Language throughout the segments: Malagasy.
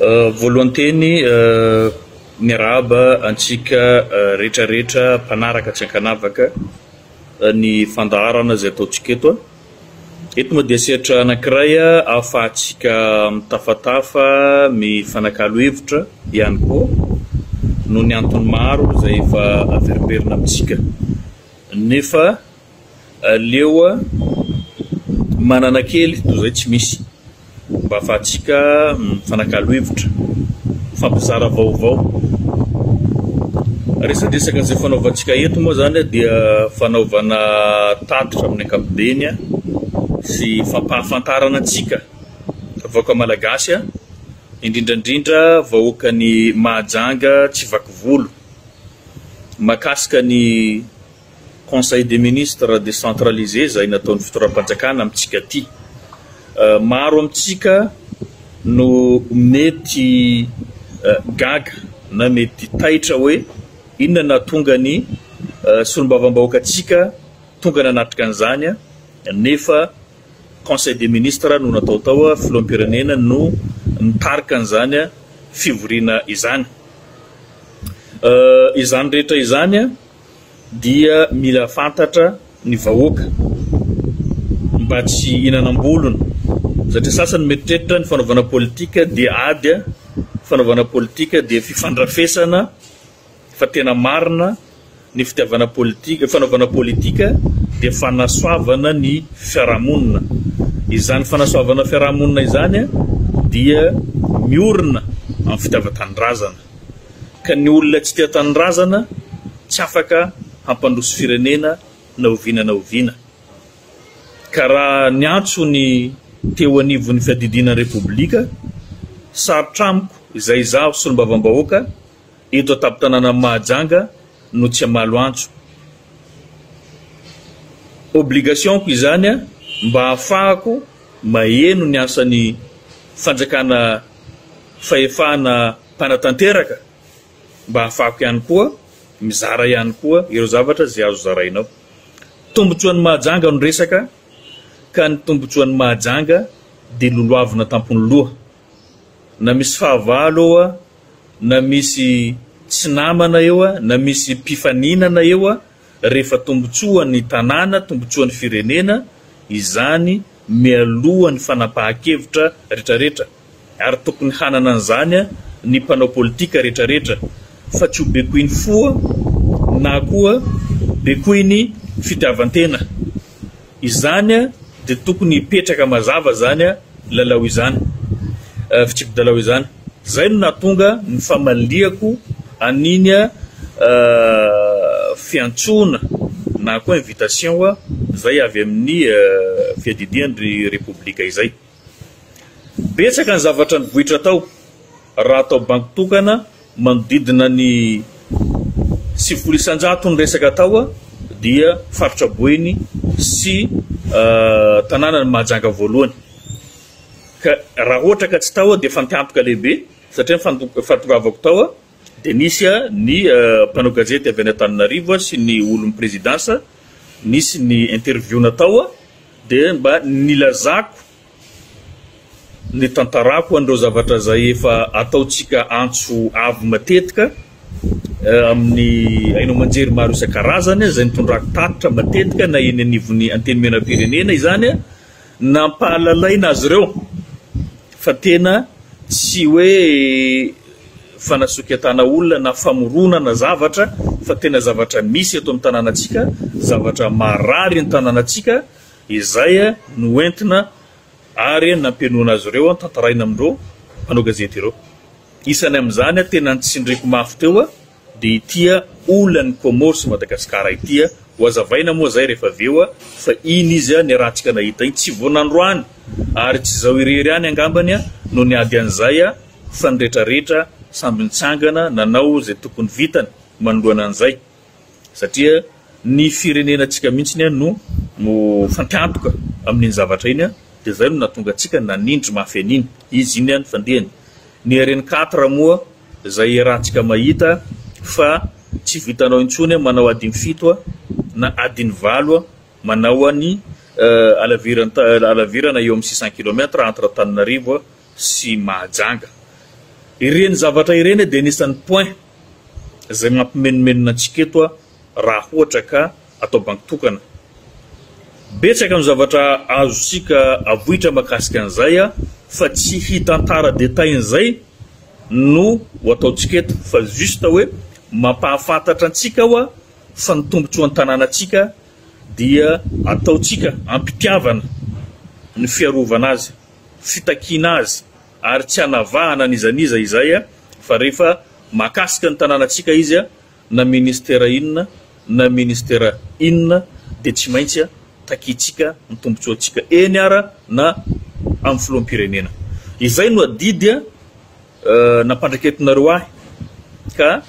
voalohany teny miarahaba antsika rehetrarehetra mpanaraka tsy ankanavaka ny fandaharana izay ataontsika eto. Eto moa dia sehatra anankiray ahafahantsika mitafatafa mifanakalo hevitra ihany koa noho ny antony maro izay efa averimberina amintsika. Nefa aleo manana kely toy izay tsy misy mba ahafahantsika mifanakalo hevitra, fampizara vaovao. Resadresaka izay fanaovantsika eto moa zany dia fanaovana tatitra amin'ny ankapobeny sy fampahafantarana antsika vahoaka malagasy, indrindrandrindra vahoaka ny Mahajanga tsy vaky volo mahakasika ny Conseil des ministres décentralisé izay nataon'ny fitoeram-panjakana amintsika aty. Maro amintsika no mety gaga na mety taitra hoe inona na tonga ny solombavam-bahoakantsika tonga nanatrika an'izany, nefa Conseil des ministres no natao tao filoham-pirenena no nitarika an'izany fivoriana izany. Izany rehetra izany dia mila fantatra ny vahoaka mba tsy hinanam-bolona, satria sasany mieritreritra ny fanaovana politika dia ady fanaovana politika dia fifandrafesana fa tena marina ny fitiavana politika, fanaovana politika dia fanasoavana ny fiarahamonina. Izany fanasoavana fiarahamonina izany dia miorina amin'ny fitiavan-tanindrazana, ka ny olona tsy tia tanindrazana tsy afaka hampandroso firenena na oviana na oviana. Ka raha ny antso ny teo anivon'ny fiadidinan'ny repoblika, sarotra amiko izay izaho solombavam-bahoaka eto an-tampon-tanàna Mahajanga no tsy hamalo antso. Obligationko izany mba ahafahako maheno ny asan'ny fanjakana fahefana mpanatanteraka, mba ahafahako ihany koa mizara ihany koa ireo zavatra izay azo zarainao. Tombotsoan'ny Mahajanga no resaka, ka ny tombotsoan'ny Mahajanga dia loloavina tampony loha. Na misy fahavalo na misy tsy namana eo na misy mpifaninana eo, rehefa tombotsoan'ny tanàna, tombotsoan'ny firenena, izany mialohan'ny fanapahan-kevitra rehetrarehetra, ary tokony hanana an'izany ny mpanao politika rehetrarehetra, fa tsy ho bekoiny foa na koa bekoiny fitiavan-tena. Izany dia tokony hipetraka mazava zany lalao izany, fitsipodalao izany. Zay no nahatonga ny famaliako aniny fiantsoana na koa invitation zay avy amin'ny fiadidian'ny repoblika izay. Betsaka ny zavatra nivohitra tao raha atao banky tokana manodidina ny 700 ny resaka tao dia faritra Boeny sy tanàna ny Mahajanga voalohany. Ka raha ohatra ka tsy tao dia fantiantoka lehibe, satria fatongavako tao dia nisy ny mpanao gazety avy any Antananarivo sy ny olon'ny présidence, nisy ny interview natao dia mba nilazako ny tantarako an'ireo zavatra zay efa ataontsika antso avo matetika amin'ny haino manjery maro isan-karazany izay nitondrako tatitra matetika na eny anivon'ny antenimena-pirenena izany, nampahalalaina azy ireo fa tena tsy hoe fanasoketana olona na famoronana zavatra, fa tena zavatra misy eto amin'ny tanànatsika, zavatra marary ny tanànatsika, izay no entina ary nampianoana azy ireo tantaraina amin'ireo mpanao gazety ireo. Isany amin'izany tena nitsindriko mafy teo dia itya olan'ny Comore Madagasikara itya ho azavaina moa zay rehefa aveo fa iny izy ny rahantsika nahita iny tsy voanandroany ary tsy zao irery any angambany no niady an'izay fa ny rehetrarehetra samby nitsangana nanao zay tokony vitany manoloana an'izay, satria ny firenenantsika mihitsy no fantiantoka amin'iny zavatra iny dia zay no nahatonga antsika nanindry mafy an'iny. Izy iny ny fandehany. Ny RN 4 moa zay rahantsika mahita fa tsy vitanao intsony manao adiny 7 na adiny 8 manao any alavirana eo amin'ny 600 km entre Antananarivo sy Mahajanga. ireny zavatra ireny dia anisan'ny point izay mampimenomenona antsika eto raha ohatra ka atao banki-tokana. Betsaka amin'ny zavatra azontsika avohitra mahakasika an'izay fa tsy hitantara détail-n'izay no ataontsika eto fa juste hoe mampahafantatra antsika fa ny tombontsoa ny tanànantsika dia ataontsika ampitiavana ny fiarovana azy, fitakiana azy ary tsy hanavahana an'izaniza izay fa rehefa mahakasika ny tanànantsika izy na ministera inona na ministera inona dia tsy maintsy takitsika ny tombontsoantsika eny ara na amin'ny filoham-pirenena. Izay no adidy nampandraketinareo ahy ka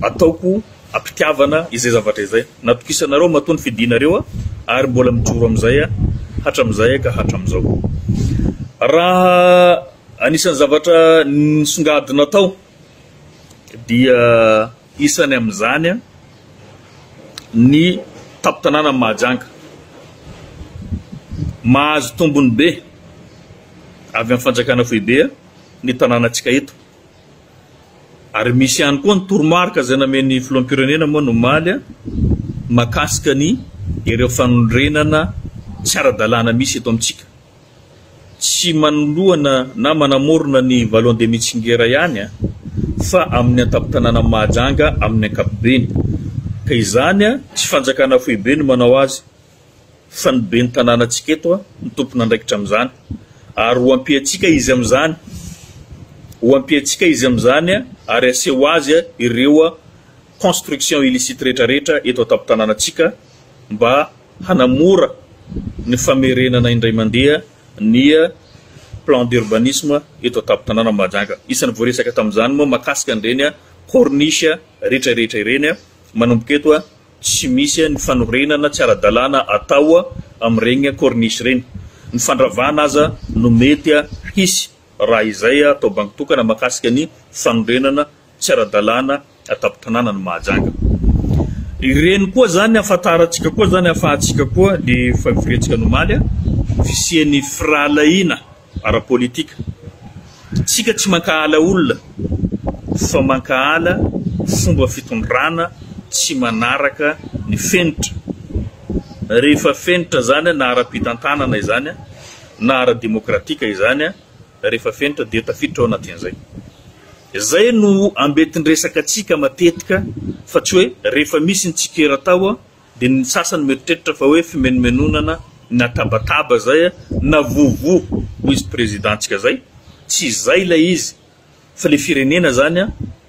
ataoko ampitiavana izay zavatra izay. Natokisanareo matony fidinareo ary mbola mijoro amin'izay hatramin'izay ka hatramin'izao. Raha anisan'ny zavatra nisongadina tao dia isany amin'izany ny tapo-tanàna Mahajanga mahazo tombony be avy amin'ny fanjakana foibe ny tanànantsika eto. Ary misy ihany koa ny toromarika izay namen'ny filoham-pirenena moa no maly mahakasika ny ireo fanondrenana tsy ara-dalàna misy eto amintsika. Tsy manoloana na manamorona ny Vallon de Mitsingera ihany fa amin'ny tapo-tanàna Mahajanga amin'ny ankapobeny. Ka izany tsy fanjakana foibe no manao azy fa ny be ny tanànantsika eto ny tompona andraikitra amin'izany. Ary ho ampiantsika izy amin'izany, ary aseho azy ireo construction illicite rehetrarehetra eto atapo-tanànantsika mba hanamora ny famerenana indray mandeha ny plan d'urbanisme eto atapo-tanàna Mahajanga. Isan'ny voaresaka tamin'izany moa mahakasika an'ireny corniche rehetrarehetra ireny manomboka eto tsy misy ny fanorenana tsy ara-dalàna atao amin'ireny corniche ireny. Ny fandravana aza no mety hisy raha izay atao banki-tokana mahakasika ny fanorenana tsy ara-dalàna atapo-tanàna ny Mahajanga. Ireny koa zany ahafantarantsika koa zany ahafahantsika koa dia favoriantsika nomaly fisian'ny firalahiana ara-politika. Tsika tsy mankahala olona fa mankahala fomba fitondrana tsy manaraka ny fenitra. Rehefa fenitra zany na ara-pitantanana izany na ara-demokratika izany rehefa fenitra dia tafiditra ao anatin'izay. Izay no ambetin-dresaka atsika matetika fa tsy hoe rehefa misy ny tsikera tao dia ny sasany mieritreritra fa hoe fimenomenonana na tabataba zay na vovo ho izy présidentsika zay. Tsy izay ilay izy fa le firenena zany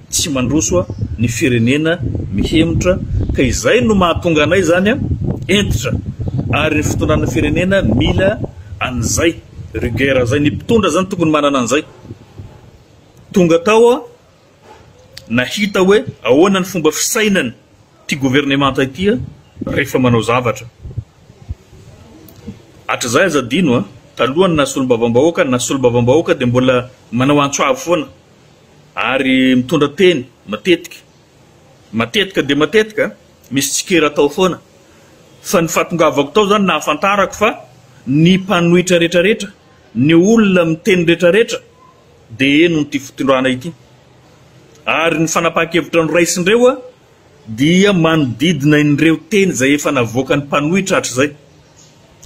tsy mandroso ny firenena mihemitra ka izay no mahatonga anay zany entitra ary ny fitondrana firenena mila an'izay rigueur zay. Ny mpitondra zany tokony manana an'izay. Tonga tao nahita hoe ahoana ny fomba fisainany ty gouvernemanta ity rehefa manao zavatra. Hatrizay aza dino talohany na solombavam-bahoaka na solombavam-bahoaka dia mbola manao antsoavo foana ary mitondra teny matetika dia matetika misy tsikera tao foana. Fa ny fahatongavako tao zany nahafantarako fa ny mpanohitra rehetrarehetra ny olona miteny rehetrarehetra dia eno nyty fitondrana ity. Ary ny fanapahan-kevitra ny raisindreo dia manodidina ireo teny zay efa navoaka ny mpanohitra hatr'izay.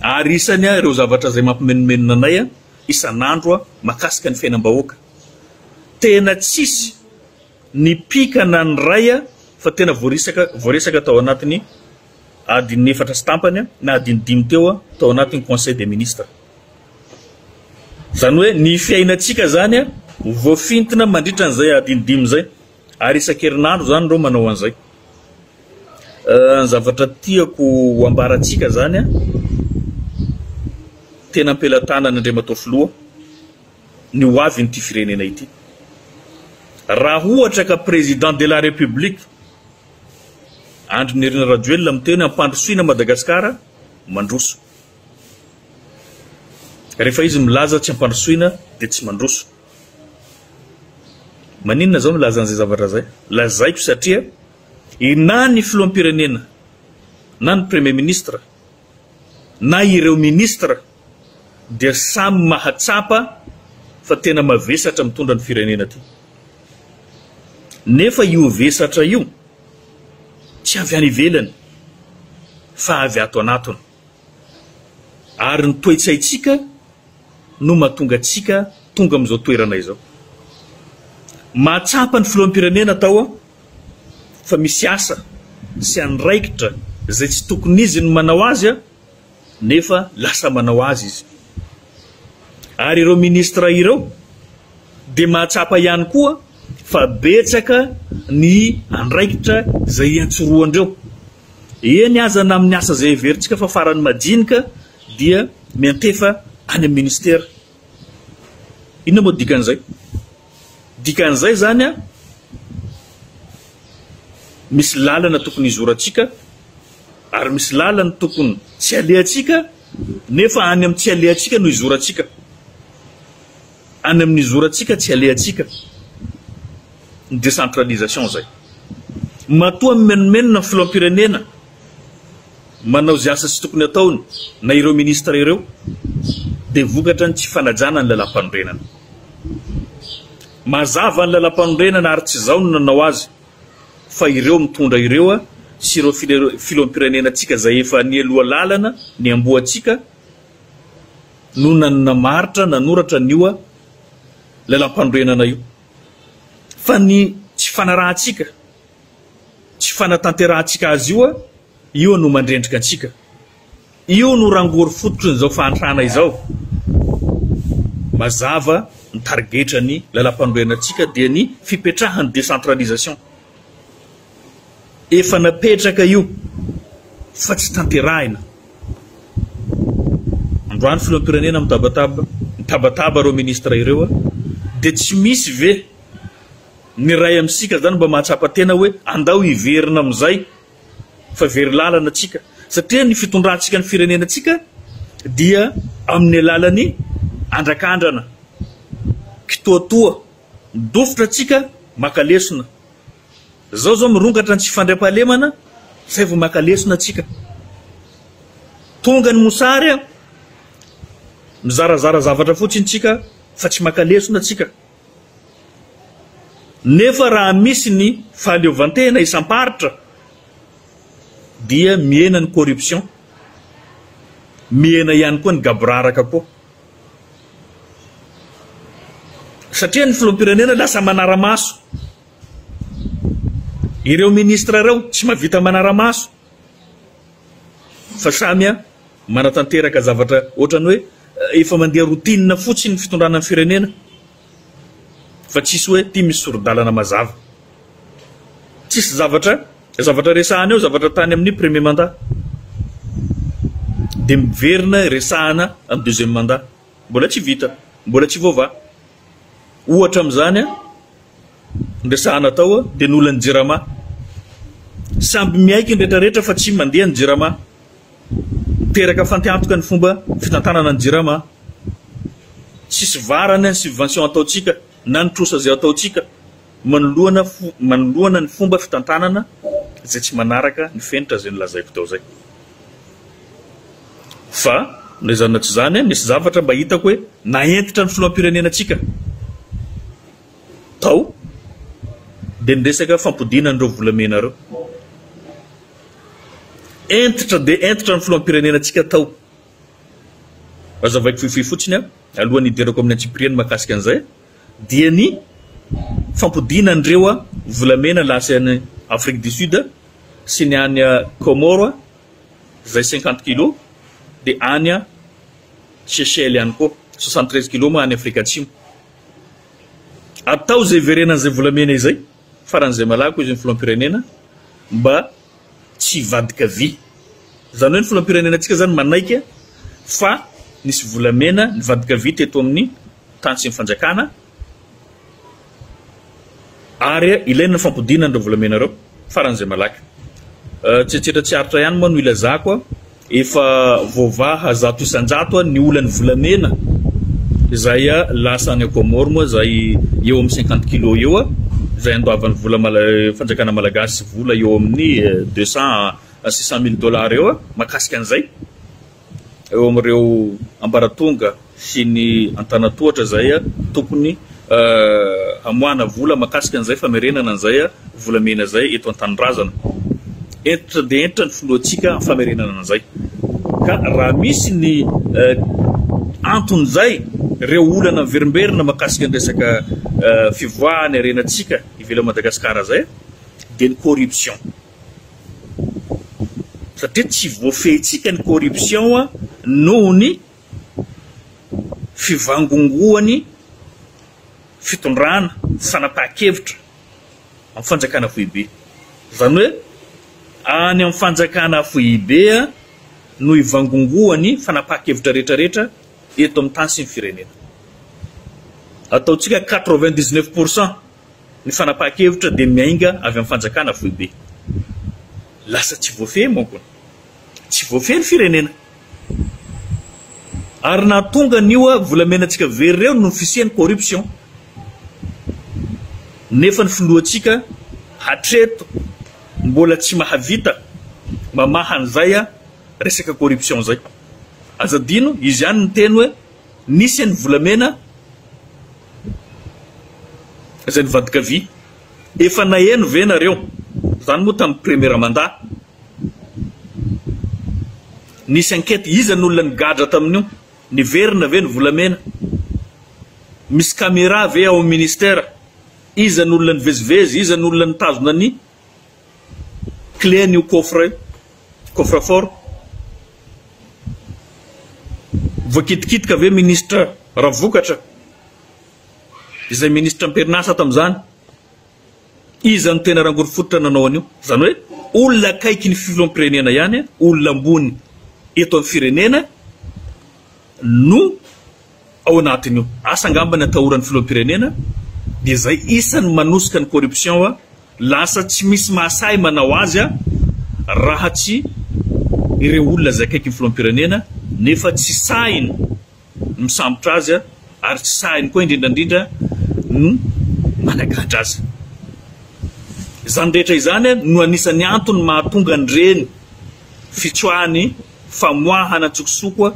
Ary isany ireo zavatra zay mampimenomenona anay isan'andro mahakasika ny fiainam-bahoaka. Tena tsisy ny pikana ny ray fa tena voaresaka tao anatiny adiny 4 sy tampany na adiny 5 teo tao anatin'ny conseil des ministres. Zany hoe ny fiainantsika zany voafintina mandritra an'izay adiny 5 zay ary isan-kerinandro zany reo manao an'izay. Ny zavatra tiako ambarantsika zany tena ampelatana ny Andriamatoa Filoha ny ho avy nyty firenena ity. Raha ohatra ka président de la république Andry Nirina Rajoelina miteny ampandrosoina Madagasikara mandroso. Rehefa izy milaza tsy ampandrosoina dia tsy mandroso. Maninona zao milaza an'izay zavatra zay? Lazaiko satria na ny filoham-pirenena na ny premier ministre na ireo ministre dia samy mahatsapa fa tena mavesatra mitondra ny firenena ty. nefa io vesatra io tsy avy any ivelany fa avy ato anatony ary ny toetsaitsika no mahatonga atsika tonga amin'izao toerana izao. Mahatsapa ny filoham-pirenena tao fa misy asa sy andraikitra zay tsy tokony izy no manao azy nefa lasa manao azy izy. Ary ireo ministra ireo dia mahatsapa ihany koa fa betsaka ny andraikitra zay antsoroandreo. Eny aza na amin'ny asa zay veritsika fa farany madinika dia miantefa any amin'ny ministera. Inona moa dikan'izay? Dikan'izay zany misy lalana tokony izorantsika ary misy lalana tokony tsy alehantsika nefa any amin'ny tsy alehantsika no izorantsika. Any amin'ny izorantsika tsy alehantsika. Décentralisation zay. Matoa menomenona ny filoham-pirenena manao zay asa tsy tokony ataony na ireo ministra ireo dia vokatra ny tsy fanajana ny lalam-panorenana. Mazava ny lalam-panorenana ary tsy zao no nanao azy fa ireo mitondra ireo sy ireo filoham-pirenena tsika zay efa ny aloha lalana ny amboatsika no nanamaritra nanoratra nio lalam-panorenana io. Fa ny tsy fanarahantsika tsy fanatanterahantsika azy io no mandrendrika antsika. Io no rangory fototry n'izao fahantrana izao. Mazava ny targetra ny lalam-panorenantsika dia ny fipetrahany décentralisation. Efa napetraka io fa tsy tanterahina. Androany filoham-pirenena mitabataba reo ministra ireo dia tsy misy ve ny ray amintsika zany mba mahatsapa tena hoe andao hiverina amin'izay fa very lalana atsika. Satria ny fitondrantsika ny firenenantsika dia amin'ny alalany andrakandrana kitoatoa midofotra atsika makalesona. Zao mirongatra ny tsy fandriam-pahalemana zay vao makalesona atsika. Tonga ny mosary mizarazara zavatra fotsiny tsika fa tsy makalesona atsika. Nefa raha misy ny fahaleovantena isam-paritra dia miena ny corruption, miena ihany koa ny gabraraka koa. Satria ny filoham-pirenena lasa manara-maso. Ireo ministra ireo tsy mahavita manara-maso fa samy manatanteraka zavatra ohatrany hoe efa mandeha routine fotsiny ny fitondrana ny firenena fa tsisy hoe ty misy soro-dalana mazava. Tsisy zavatra resahana eo, zavatra tany amin'ny premier mandat dia miverina resahana amin'ny deuxième mandat. Mbola tsy vita, mbola tsy voava. Ohatra amin'izany resahana tao dia n'olany Jirama. Samby miaiky ny rehetrarehetra fa tsy mandeha ny Jirama. Teraka fantiantoka ny fomba fitantanana ny Jirama. Tsisy varana ny subvention ataotsika na ny trosa zay ataotsika manoloana ny fomba fitantanana zay tsy manaraka ny fenitra zay nolazaiko tao zay. Fa nizana tsy zany misy zavatra mba hitako hoe naentitra ny filoham-pirenenantsika tao dia niresaka fampodinan'ireo volamena reo. Entitra dia entitra ny filoham-pirenenantsika tao. Azavaiko fifi fotsiny alohan'ny hiderako amin'ny antsiprieny makasika an'izay dia ny fampodinan'ireo volamena lasa any Afrique du Sud sy ny any Comore zay 50 kg dia any Seychelles ihany koa 73 kg moa any Afrika Atsimo. Atao zay verenan'izay volamena izay faran'izay malako izy ny filoham-pirenena mba tsy vadika vy. Zany hoe ny filoham-pirenenantsika zany manaiky fa nisy volamena ny vadika vy teto amin'ny tany sy ny fanjakana ary ilaina ny fampodinan'ireo volamena ireo faran'izay malaky. Tsetsitra tsy haritra ihany moa no ilazako efa voavaha 100 ny olan'ny volamena izay lasa any Comore moa zay eo amin'ny 50 kg eo zay andoavan'ny vola fanjakana malagasy vola eo amin'ny 200-600 000 $ eo makasika an'izay eo amin'ireo ambaratonga sy ny antanatohatra zay tokony hamoana vola makasika an'izay famerenana an'izay volamena zay eto an-tanindrazana entitra dia entitra ny filohantsika amin'ny famerenana an'izay ka raha misy ny anton'izay reo olana miverimberina makasika ny resaka fivoahany arenantsika ivelan'i Madagasikara zay dia ny corruption satria tsy voafehintsika ny corruption noho ny fivangongoany fitondrana fanapahan-kevitra amin'ny fanjakana FIB zany hoe any amin'ny fanjakana FIB no ivangongoany fanapahan-kevitra rehetrarehetra eto amin'ny tany sy ny firenena ataontsika 99% ny fanapahan-kevitra dia miainga avy amin'ny fanjakana FIB lasa tsy voafehy manko tsy voafehy ny firenena ary nahatonga nio volamenatsika very reo no fisian'ny corruption nefa ny filohantsika hatreto mbola tsy mahavita mamahan'izay resaka corruption zay azadino izy ihany ny teny hoe nisy any volamena zay nivadika vy efa naheno ve nareo zany moa tamin'ny première mandat nisy enquête iza n'olona nigadra tamin'io niverina ve ny volamena misy caméra ve ao ministère iza n'olona nivezivezy iza n'olona nitazona ny clé n'io coffre fort voakitikitika ve ministre raha vokatra izay ministre amperinasa tamin'izany iza no tena rangoro fototra nanao an'io zany hoe olona akaiky ny filoham-pirenena ihany olona ambony eto amin'ny firenena no ao anatin'io asa angambany atahoran'ny filoham-pirenena dia zay isany manosika ny corruption lasa tsy misy mahasahy manao azy raha tsy ireo olona zay akaiky ny filoham-pirenena nefa tsy sahiny misambotra azy ary tsy sahiny koa indrindrandrindra managadra azy zany rehetra izany no anisany antony mahatonga nyreny fitsoahany famoahana tsokosoko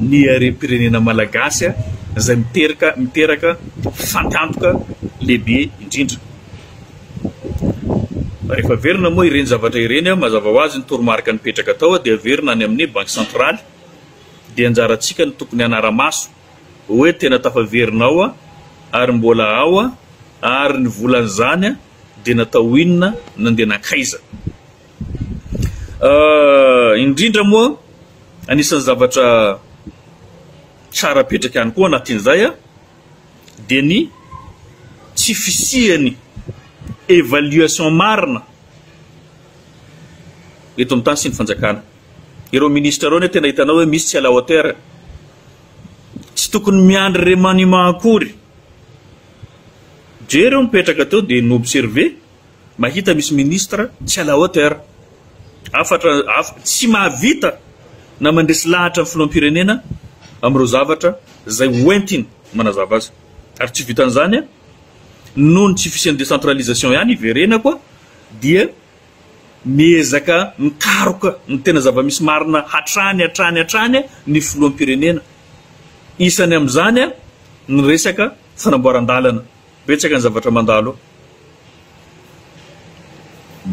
ny arem-pirenena malagasy zay miteraka fantantoka lehibe indrindra rehefa verina moa ireny zavatra ireny mazava ho azy ny toromarika nipetraka tao dia verina any amin'ny banque centrale dia anjarantsika ny tokony anara-maso hoe tena tafaverinao ary mbola ao ary ny volan'izany dia natao inona nandeha nankaiza indrindra moa anisan'ny zavatra tsara petraka ihany koa anatin'izay dia ny tsy fisihany évaluation marina eto amin'ny tany sy ny fanjakana ireo ministre reo tena hitanao hoe misy tsy à la hauteur tsy tokony miandry remaniement akory jereo mipetraka teo dia noobserve mahita misy ministre tsy à la hauteur tsy mahavita na mandresy lahatra amin'ny filoham-pirenena amin'ireo zavatra zay hoentiny manazava azy ary tsy vitan'izany noho ny tsy fisian'ny décentralisation ihany iverena koa dia miezaka mikaroka ny tena zava-misy marina hatrany ny filoham-pirenena isany amin'izany ny resaka fanamboaran-dalana betsaka ny zavatra mandalo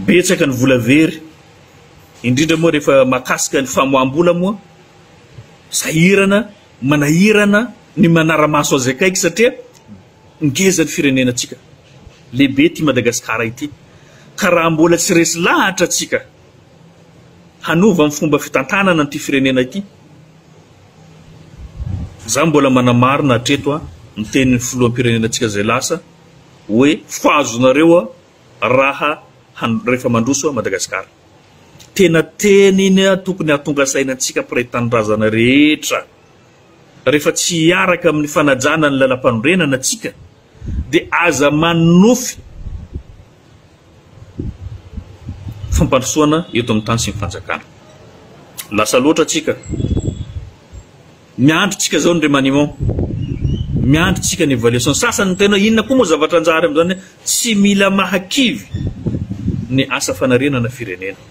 betsaka ny vola very indrindra moa rehefa makasika ny famoam-bola moa sahirana manahirana ny manara-maso azy akaiky satria ngeza ny firenenantsika lehibe ty Madagasikara ity ka raha mbola tsy resy lahatra atsika hanova amin'ny fomba fitantanana nyty firenena ity za mbola manamarina hatreto ny tenin'ny filoham-pirenenantsika zay lasa hoe foazonareo raha rehefa mandroso Madagasikara tena teny iny tokony hatonga sainantsika mpiray tanindrazana rehetra rehefa tsy hiaraka amin'ny fanajana ny lalam-panorenana atsika dia aza manofy fampandrosoana eto amin'ny tany sy ny fanjakana lasa loatra atsika miandrotsika zao ny remaniement miandrotsika ny évaluation sasany tena inona koa moa zavatra anjary amin'izany tsy mila mahakivy ny asa fanarenana firenena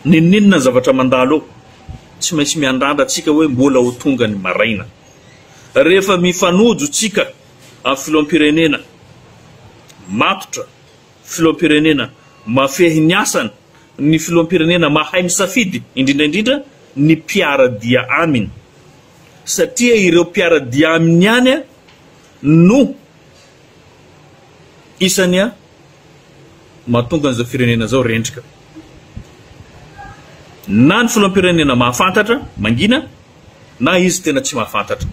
ninninona zavatra mandalo tsy maintsy miandrandra atsika hoe mbola ho tonga ny maraina rehefa mifanojo tsika amin'ny filoam-pirenena matotra, filoam-pirenena mafehy ny asany, ny filoam-pirenena mahay misafidy indrindraindrindra ny mpiara-dia aminy, satria ireo mpiara-dia aminy ihany no isany mahatonga an'izao firenena zao rendrika. Na ny filoam-pirenena mahafantatra mangina, na izy tena tsy mahafantatra.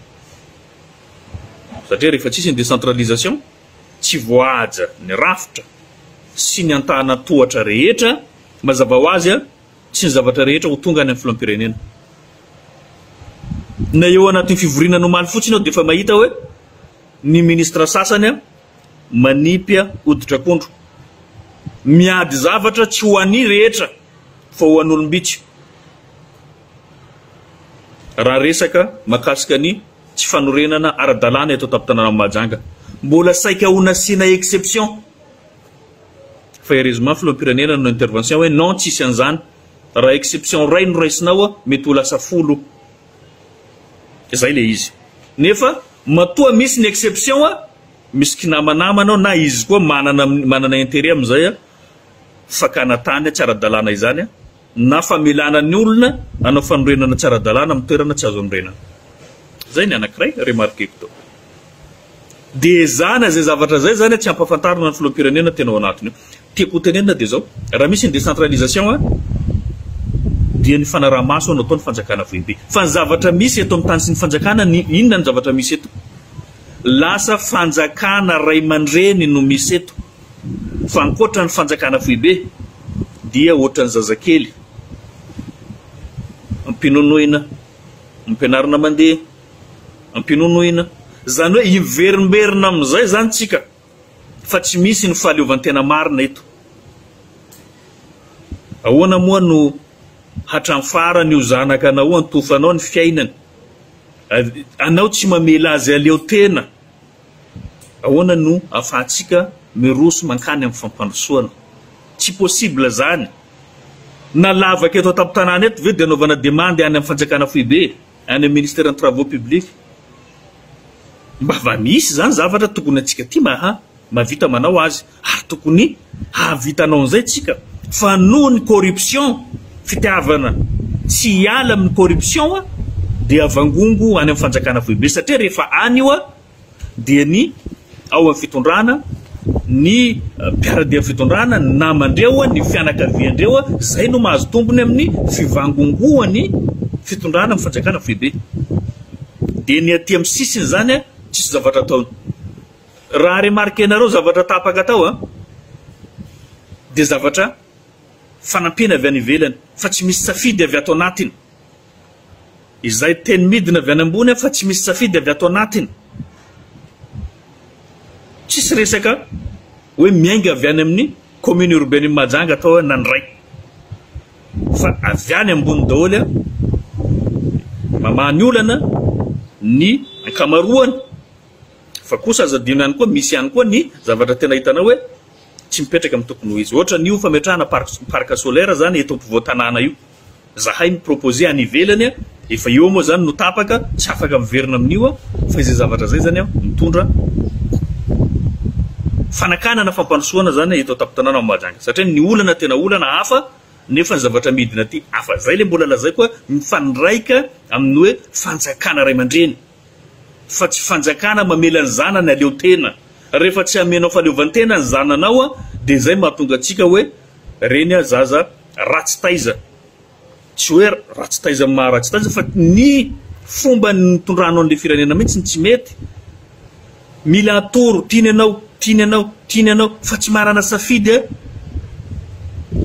Satria rehefa tsisy ny décentralisation, tsy voahaja ny rafitra sy ny antahana tohatra rehetra mazava ho azy tsy ny zavatra rehetra ho tonga any amin'ny filoam-pirenena. Na eo anatin'ny fivoriana omaly fotsiny ao dia efa mahita hoe ny ministra sasany manipy hoditra-kondro, miady zavatra tsy ho any rehetra fa ho an'olom-bitsy. Raha resaka mahakasika ny tsy fanorenana ara-dalàna eto an-tampon-tanàna Mahajanga, mbola saika ho nasiana exception fa heureusement filoam-pirenena no intervention hoe non tsisy an'izany, raha exception ray no raisinao mety ho lasa folo. Zay le izy. Nefa matoa misy ny exception misy kinamanamanao na izy koa manana intérêt amin'izay fakana tany tsy ara-dalàna izany na famelana ny olona anao fanorenana tsy ara-dalàna amin'ny toerana tsy azo anorenana. Zay ny anankiray remarqueko tao. Dia zana zay zavatra zay zany tsy ampafantarina ny filoam-pirenena tena ao anatiny io. Tiako tenenina dia zao, raha misy ny décentralisation dia ny fanaraha-maso no atao ny fanjakana foibe. Fa ny zavatra misy eto amin'ny tany sy ny fanjakana, inona ny zavatra misy eto? Lasa fanjakana ray aman-dreny no misy eto. Fa ankoatra ny fanjakana foibe dia ohatran'ny zazakely ampinonoina, ampianarina mandeha, ampinonoina. Zany hoe iverimberina amin'izay zany tsika fa tsy misy ny fahaleovantena marina eto. Ahoana moa no hatramin'ny farany io zanaka anao antofanao ny fiainany, anao tsy mamela azy aleo tena, ahoana no ahafahantsika miroso mankany amin'ny fampandrosoana? Tsy possible zany. Na lavaka eto an-tampon-tanàna eto ve dia anaovana demande any amin'ny fanjakana foibe, any amin'ny ministère des travaux publics, mba va misy zany zavatra tokony atsika ty mavita manao azy, ary tokony havitanao an'izay tsika. Fa noho ny corruption, fitiavana tsy hiala amin'ny corruption dia avangongo any amin'ny fanjakana foibe. Satria rehefa any io dia ny ao amin'ny fitondrana, ny mpiara-dia fitondrana, ny namandreo, ny fianakaviandreo, zay no mahazo tombony amin'ny fivangongoany fitondrana amin'ny fanjakana foibe. Dia ny aty amin'ny sisiny zany tsisy zavatra ataony. Raha remarquenareo zavatra tapaka tao dia zavatra fanampiana avy any ivelany, fa tsy misy safidy avy ato anatiny. Izay teny midina avy any ambony fa tsy misy safidy avy ato anatiny. Tsisy resaka hoe miainga avy any amin'ny commune urbaine Mahajanga atao nandray, fa avy any ambony daholo mamahany olana ny ankamaroany. Fa kosa aza adino ihany koa misy ihany koa ny zavatra tena hitanao hoe tsy mipetraka amin'ny tokony ho izy. Ohatra ny io fametrahana parc solaire zany eto ampovoan-tanàna io, zahay miproposé any ivelany efa eo moa zany no tapaka, tsy afaka miverina amin'io fa izay zavatra zay zany mitondra fanakanana fampandrosoana zany eto an-tampon-tanàna Mahajanga. Satria ny olana tena olana hafa, nefa ny zavatra midina ty hafa. Zay le mbola lazay koa mifandraika amin'ny hoe fanjakana ray aman-dreny, fa tsy fanjakana mamela ny zanany aleo tena. Rehefa tsy amenao fahaleovantena ny zananao dia zay mahatonga atsika hoe reny zaza ratsy taiza. Tsy hoe ratsy taiza maharatsy taiza, fa ny fomba nitondranao an'ilay firenena mihitsy tsy mety. Mila atoro, tiany anao, fa tsy marana safidy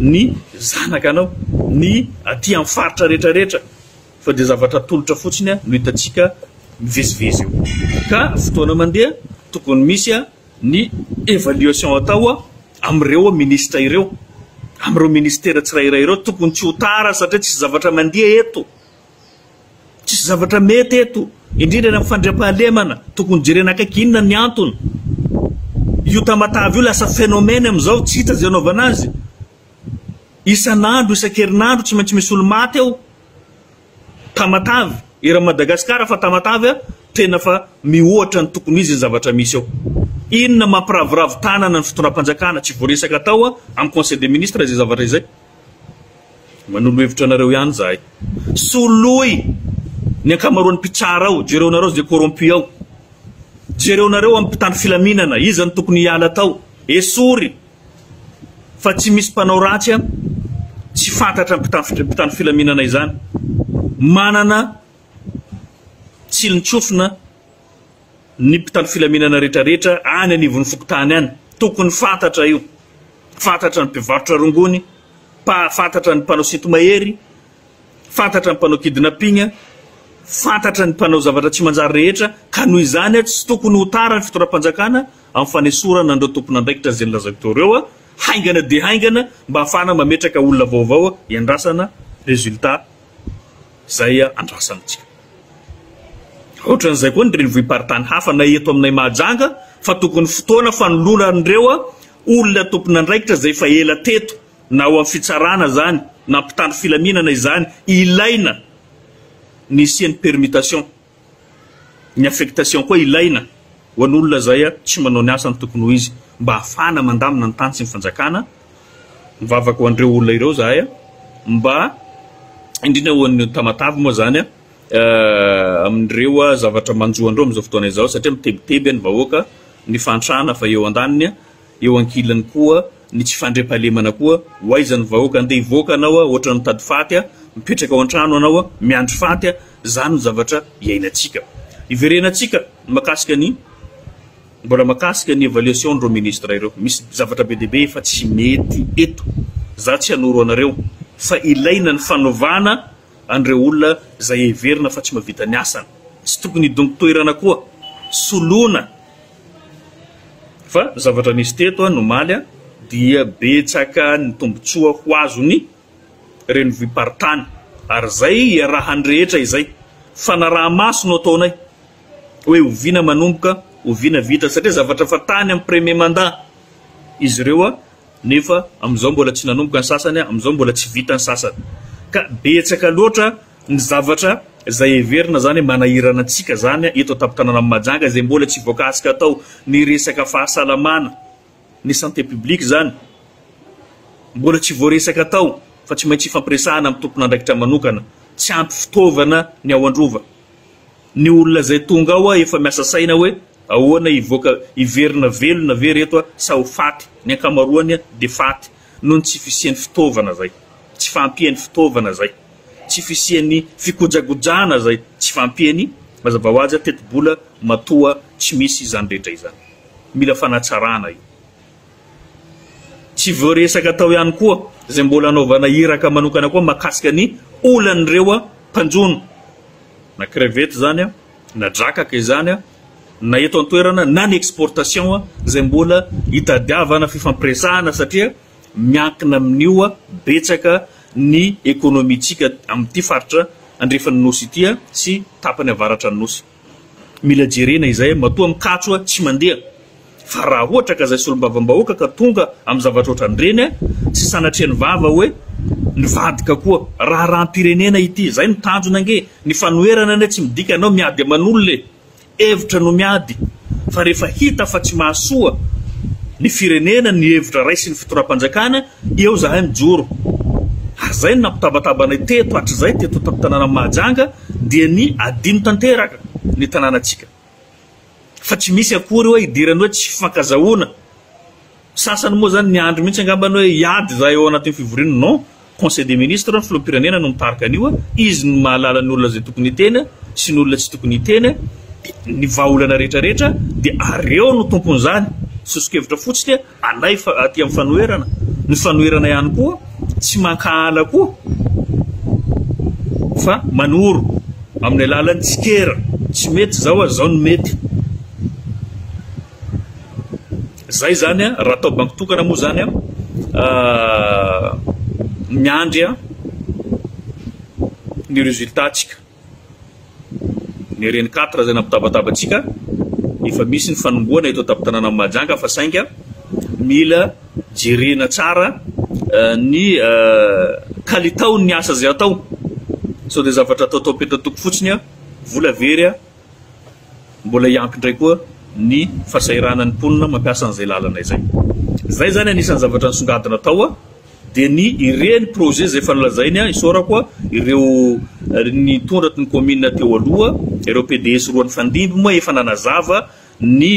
ny zanakanao, ny aty amin'ny faritra rehetrarehetra, fa dia zavatra tolotra fotsiny no hitatsika mivezivezy eo. Ka fotoana mandeha tokony misy ny évaluation atao amin'ireo ministra ireo, amin'ireo ministère tsirairay ireo. Tokony tsy ho tara satria tsisy zavatra mandeha eto, tsisy zavatra mety eto, indrindra amin'ny fandriam-pahalemana. Tokony jerena akaiky inona ny antony. Io tamatavy io lasa phénomène amin'izao, tsy hita zay anaovana azy. Isan'andro, isan-kerinandro tsy maintsy misy olo maty ao. Tamatavy era Madagasikara fa tamatavy tena fa mihoatra ny tokony izy ny zavatra misy ao. Inona mampiravoravo tanana ny fitondram-panjakana tsy voaresaka tao amin'ny conseil des ministres izay zavatra izay. Manolo hevitra anareo ihany zahay. Soloy ny ankamaroan'ny mpitsara ao, jereo nareo zay corrompu ao. Jereo nareo amin'ny mpitandro filaminana, izy ny tokony hiala tao. Esory fa tsy misy mpanao ratsy tsy fantatra mpitandro filaminana izany. Manana tsilintsofina ny mpitandro filaminana rehetrarehetra any anivon'ny fokontany any. Tokony fantatra io. Fantatra ny mpivarotra rongony, fantatra ny mpanao sintomahery, fantatra ny mpanao kidnapping, fantatra ny mpanao zavatra tsy manjary rehetra, ka noho izany tsy tokony ho tara ny fitondram-panjakana amin'ny fanesorana andreo tompon'andraikitra zay nilazako reo haingana dia haingana mba hafana mametraka olona vaovao iandrasana resultat zay andrasantsika. Ohatran'izay koa ny renivohim-paritany hafa na eto aminay Mahajanga fa tokony fotoana fanoloran'ireo olona tompon'andraikitra zay fa ela teto na ao amin'ny fitsarana zany na mpitandro filaminana izany ilaina ny isian'ny permutation, ny affectation koa ilaina ho an'olona zay tsy manao ny asany tokony ho izy mba hafana mandamina ny tany sy ny fanjakana. Mivavaka ho andreo olona ireo zahay mba indrindra ho an'ny tamatavy moa zany amin'ireo zavatra manjoandreo amin'izao fotoana izao satria mitebiteby ny vahoaka ny fantrana fa eo andaniny eo ankilany koa ny tsy fandrem-pahalemana koa hoaizan'ny vahoaka andeha hivoaka anao ohatra ny tady faty mipetraka ao an-trano anao miandry faty zany ny zavatra iainantsika iverenantsika makasika ny mbola makasika ny évaluation ndreo ministre ireo misy zavatra be dehibe fa tsy mety eto za tsy hanoro anareo fa ilaina ny fanovana andreo olona zay everina fa tsy mavita ny asany tsy tokony dongotoerana koa solona fa zavatra nisy teto nomaly dia betsaka ny tombotsoa ho azony renivohim-paritany ary zay iarahany rehetra izay fanaraha maso no ataonay hoe oviana manomboka oviana vita satria zavatra fa tany amin'ny premier mandat izy ireo nefa amin'izao mbola tsy nanomboka ny sasany amin'izao mbola tsy vita ny sasany ka betsaka loatra ny zavatra zay everina zany manahirana antsika zany eto tapitana amin'ny Mahajanga zay mbola tsy voakasika tao ny resaka fahasalamana ny santé publique zany mbola tsy voaresaka tao fa tsy maintsy fampiresahana amin'ny tompon'andraikitra manokana tsy ampy fitaovana ny ao androva ny olona zay tonga ao efa miasa saina hoe ahoana ivoaka iverina velona ve reto sa ho faty ny ankamaroany de faty noho tsy fisian'ny fitaovana zay tsy fampian'ny fitaovana zay tsy fisian'ny fikojagojana zay tsy fampiany mazava ho azy tetibola matoa tsy misy izany rehetra izany mila fanatsarana io tsy voaresaka tao ihany koa zay mbola anaovana iraka manokana koa makasika ny olan'ireo mpanjono na crevette zany na drakaka izany na eto antoerana na ny exportation zay mbola hitadiavana fifampiresahana satria miankina amin'io betsaka ny ekonomitsika amin'ity faritra andrefan'ny nosy ity sy tapany avaratra ny nosy mila jerena izay matoa mikatso tsy mandeha fa raha ohatra ka zay solom-bavambahoaka ka tonga amin'ny zavatra ohatran'ireny tsy sanatria ny vava hoe nivadika koa raha rahampirenena ity zay ny tanjona nge ny fanoerana ane tsy midika anao miady aman'olole hevitra no miady fa rehefa hita fa tsy mahasoa ny firenena ny hevitra raisy ny fitondram-panjakana eo zahay mijoro ary zay ny nampitabatabana teto hatrizay teto tamtanana Mahajanga dia ny adino tanteraka ny tanànatsika fa tsy misy akory hoe idirany hoe tsy fankazahoana sasany moa zany ny andro mihitsy angambany hoe iady za eo anatin'ny fivoriana non conseil des ministres ny filoham-pirenena no mitarika an'io izy no mahalala ny olona zay tokony hiteny sy ny olona tsy tokony hiteny ny vahaolana rehetrarehetra dia areo no tompon'izany sosokevitra fotsiny alay aty amin'ny fanoherana ny fanoherana ihany koa tsy mankahala koa fa manoro amin'ny alalan'ny tsikera tsy mety zao zao no mety zay zany raha atao banky tokana moa zany miandry ny résultat tsika ny reny 4 zay nampitabataba-tsika efa misy ny fanomboana eto tapitana Mahajanga fa sainga mila jerena tsara ny kalitao ny asa zay atao so de zavatra atao petatoko fotsiny vola very mbola iampy ndray koa ny fasairanan'ny mponina mampiasa an'izay lalana izay. Zay zany anisan'ny zavatra nisongadina atao dia ny ireny projet zay fanalazainy isora koa ireo ny tondraty ny commune teo aloha ireo PDS roan'ny fandimby moa efa nanazava ny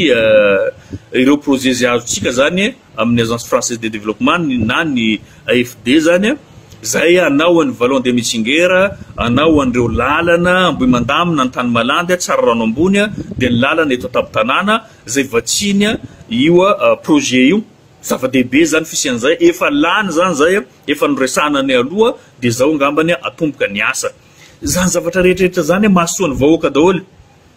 ireo projet zay azotsika zany amin'ny agence française de développement na ny AFD zany zay anao an'ny Vallon de Mitsingera, anao an'ireo lalana Ambohimandamina, ny Tany Malandy, Tsara Rano Ambony dia ny lalana eto Tapitanana zay vatsiny io projet io zava-dehibe zany fisian'izay efa lany zany zay efa noresana ny aloha dia zao ngambany atomboka ny asa zany zavatra rehetrarehetra zany mahasoa ny vahoaka daholo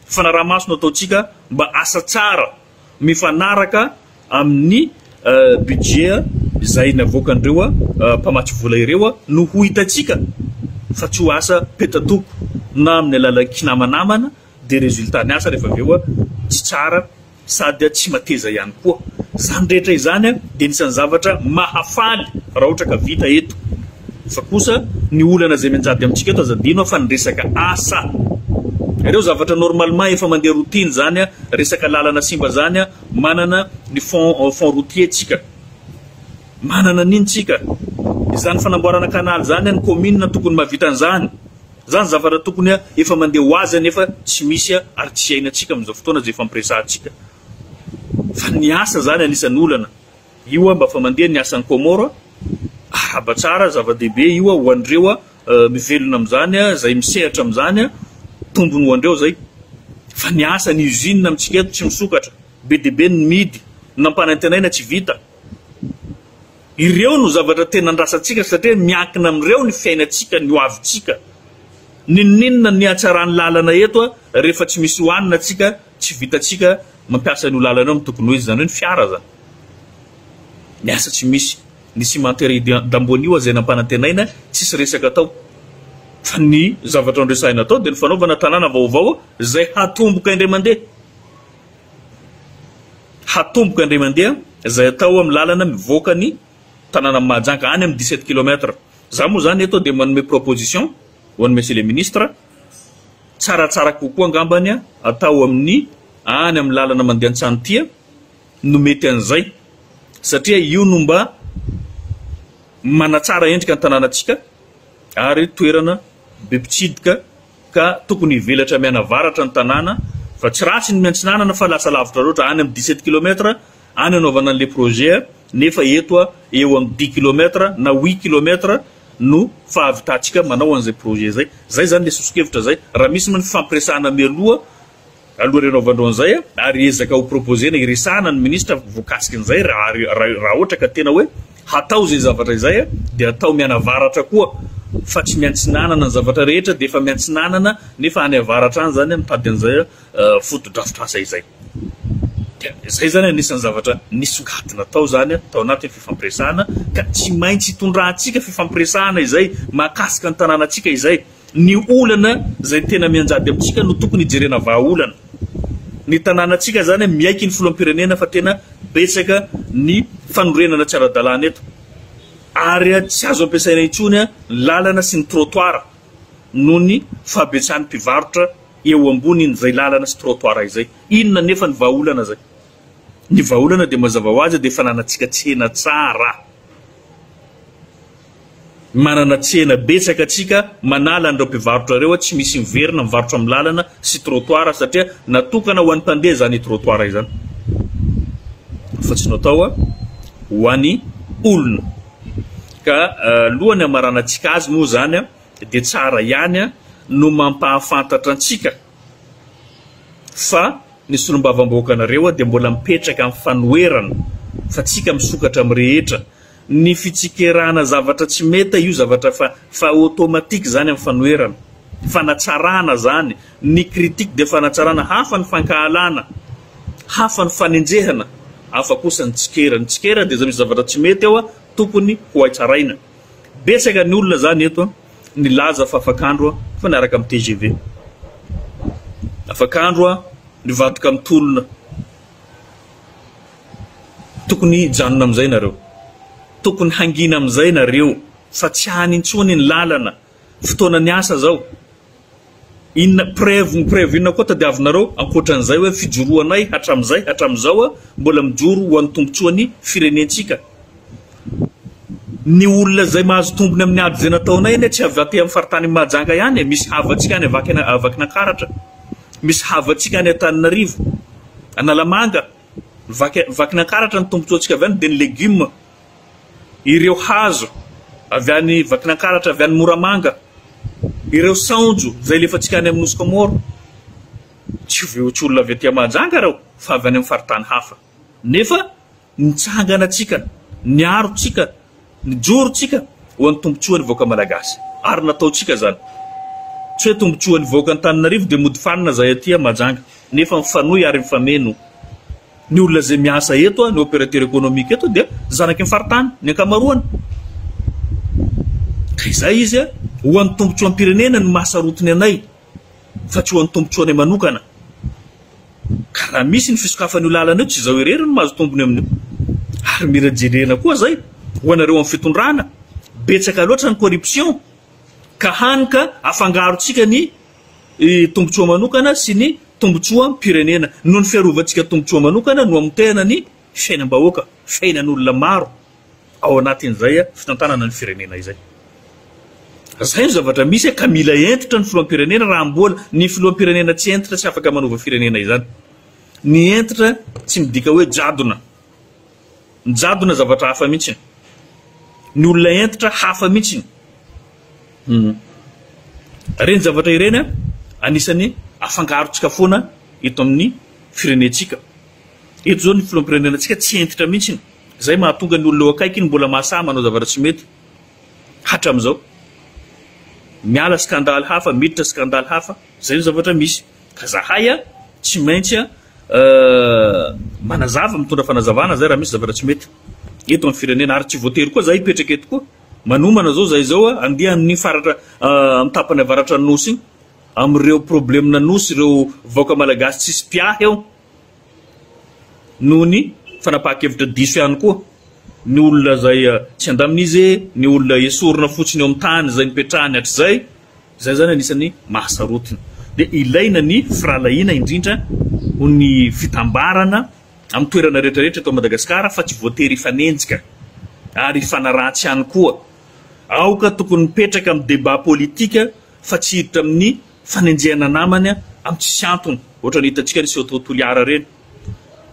fanaraha-maso no ataotsika mba asa tsara mifanaraka amin'ny budget zay navoakan'ireo mpamatsy vola ireo no ho hitatsika fa tsy ho asa petatoko na amin'ny alalan'ny kinamanamana dia résultat ny asa rehefa aveo tsy tsara sady tsy mateza ihany koa zany rehetra izany dia nisan'ny zavatra mahafaly raha ohatra ka vita eto fa kosa ny olana zay manjady amintsika eto azadino fa ny resaka asa ireo zavatra normalement efa mandeha routine zany resaka lalana simba zany manana ny fond routier tsika manana niny tsika izany fanamboarana kanaly zany ny commune tokony mahavita an'izany zany zavatra tokony efa mandeha ho azy nefa tsy misy ary tsy iainantsika amin'izao fotoana zay efa mipresahantsika fa ny asa zany anisan'ny olana io mba fa mandeha ny asan'ny Komoro araba tsara zava-dehibe io ho andreo mivelona amin'izany zay misehatra amin'izany tombony ho andreo zay fa ny asa ny usine amintsika eto tsy misokatra be dehibe ny midy nampanantenaina tsy vita ireo no zavatra tena andrasantsika satria miankina amin'ireo ny fiainantsika ny hoavintsika ninninona ny hatsarany lalana eto rehefa tsy misy hoanina tsika tsy vitatsika mampiasa ny lalana eo tokony hoe zany hoe ny fiara zany ny asa tsy misy ny cimenterie d'Ambonio zay nampanantenaina tsisy resaka atao fa ny zavatra andresahina atao dia ny fanaovana tanàna vaovao zay hatomboka indray mandeha zay atao amin'ny lalana mivoaka ny tanàna Mahajanga any amin'ny 17 km za moa zany eto dia manome proposition ho an'ny monsieur le ministre tsaratsara kokoa angambany atao amin'ny any amin'ny lalana mandeha an-tsanotia no mety an'izay satria io no mba manatsara endrika ny tanànatsika ary toerana be mpitsidika ka tokony hivelatra mianavaratra ny tanàna fa tsy ratsy ny miantsinanana fa lasa lavitra loatra any amin'ny 17 km any anaovana an'le projet nefa eto eo amin'ny 10 km na 8 km no fahavitantsika manao an'izay projet zay zany le sosokevitra zay raha misy ny fampiresahana mialoha aloha renovaandreo an'izay ary ezaka ho proposena iresahana ny ministra voakasika an'izay raha ohatra ka tena hoe hatao zay zavatra izay dia atao mianavaratra koa fa tsy miantsinanana ny zavatra rehetra dia efa miantsinanana nefa any avaratra any zany mitady an'izay fotodrafitrasa izay zay zany anisan'ny zavatra nisongadina atao zany tao anatin'ny fifampiresahana ka tsy maintsy hitondrantsika fifampiresahana izay mahakasika ny tanànatsika izay ny olana zay tena mianjady amintsika no tokony hijerena vahaolana ny tanànatsika zany miaiky ny filoham-pirenena fa tena betsaka ny fanorenana tsy ara-dalàna eto ary tsy azo ampiasaina intsony lalana sy ny trottoir no ny fahabetsahan'ny mpivarotra eo ambonin'izay lalana sy trottoir izay inona nefa ny vahaolana zay ny vahaolana dia mazava ho azy dia fananantsika tsena tsara manana tsena betsaka atsika manala an'ireo mpivarotra ireo tsy misy miverina mivarotra amin'ny lalana sy trottoir satria natokana ho an'ny mpandeha zany trottoir izany fa tsy natao ho an'ny olona ka lohany amaranantsika azy moa zany dia tsara ihany no mampahafantatra antsika fa ny solombavam-bahoakanareo dia mbola mipetraka amin'ny fanoherana fa tsika misokatra amin'ny rehetra ny fitsikerana zavatra tsy meta io zavatra fa automatique zany amin'ny fanoherana fanatsarana zany ny critique dia fanatsarana hafa ny fankahalana hafa ny fanenjehana hafa kosa ny tsikera dia zay misy zavatra tsy mety eo tokony ho aitsaraina betsaka ny olona zany eto ny laza fa afakandro fa niaraka amin'ny TGV afakandro ny vadoka amin'ny tolona tokony janona amin'izay nareo tokony hangina amin'izay nareo fa tsy hany intsony ny lalana fotoana ny asa zao inna preuve inna koa tadiavinareo ankoatran'izay hoe fijoroanay hatramizao mbola mijoro ho an'ny tombotsoan'ny firenentsika. Ny olona zay mahazo tombony amin'ny ady zay nataonay ane tsy avy aty amin'ny faritany Mahajanga ihany, misy havatsika any Vakinankaratra, misy havatsika any Antananarivo, Analamanga, Vakinankaratra ny tombotsoantsika avy any dia ny légume, ireo hazo avy any Vakinankaratra, avy any Moramanga, ireo saonjo zay lefatsika any amin'ny Nosy Komoro. Tsy veotsy olona avy aty Mahajanga reo fa avy any amin'ny faritany hafa. Nefa nitsangana tsika, niarotsika, nijorontsika ho an'ny tombotsoan'ny vahoaka malagasy. Ary nataontsika zany. Tsy hoe tombotsoan'ny vahoaka Antananarivo dia mody fanina zay aty Mahajanga. Nefa mifanohy ary mifameno. Ny olona zay miasa eto, ny opérateur économique eto dia zanaky ny faritany, ny ankamaroany. Ka izay izy ho an'ny tombotsoam-pirenena ny mahasarotiny anay, fa tsy ho an'ny tombotsoanay manokana. Ka raha misy ny fisokafan'io lalana io, tsy izao irery no mahazo tombony amin'io. Ary mila jerena koa zay ho anareo amin'ny fitondrana, betsaka loatra ny corruption, ka hanika afangarotsika ny tombotsoa manokana sy ny tombotsoam-pirenena. Noho ny fiarovantsika tombotsoa manokana no amotehana ny fiainam-bahoaka, fiainan'olona maro ao anatin'izay fitantanana ny firenena izay. Zay no zavatra misy ka mila entitra ny filoham-pirenena raha mbola ny filoham-pirenena tsy entitra tsy afaka manova firenena izany. Ny entitra tsy midika hoe jadona. Ny jadona zavatra hafa mihitsy. Ny olona entitra hafa mihitsy. Reny zavatra ireny anisany afangarotsika foana eto amin'ny firenentsika. Eto zao ny filoham-pirenenantsika tsy entitra mihitsy. Zay mahatonga ny olona akaiky ny mbola mahasahy manao zavatra tsy mety. Hatram'izao miala skandale hafa, miditra skandale hafa, zay ny zavatra misy. Ka zahay tsy maintsy manazava, mitondra fanazavana zay raha misy zavatra tsy mety eto amin'ny firenena. Ary tsy voatery koa zay hipetraka eto koa. Manomana zao zay zao andeha amin'ny faratra amin'ny tapany avaratra ny nosy igny, amin'ireo problemena nosy, ireo vahoaka malagasy tsisy mpiahy eo, noho ny fanapahan-kevitra diso ihany koa. Ny olona zay tsy andaminizy, ny olona esorina fotsiny eo amin'ny tany zay nipetrahany hatr'izay, zay zany anisany mahasarotiny. Dia ilaina ny firalahiana indrindra ho ny fitambarana amin'ny toerana rehetrarehetra eto Madagasikara, fa tsy voatery hifanenjika ary hifanaratsy ihany koa. Aoka tokony mipetraka amin'ny débat politika fa tsy hiditra amin'ny fanenjehana namany amin'ny tsisy antony, ohatra ny hitantsika ny Toliara reny.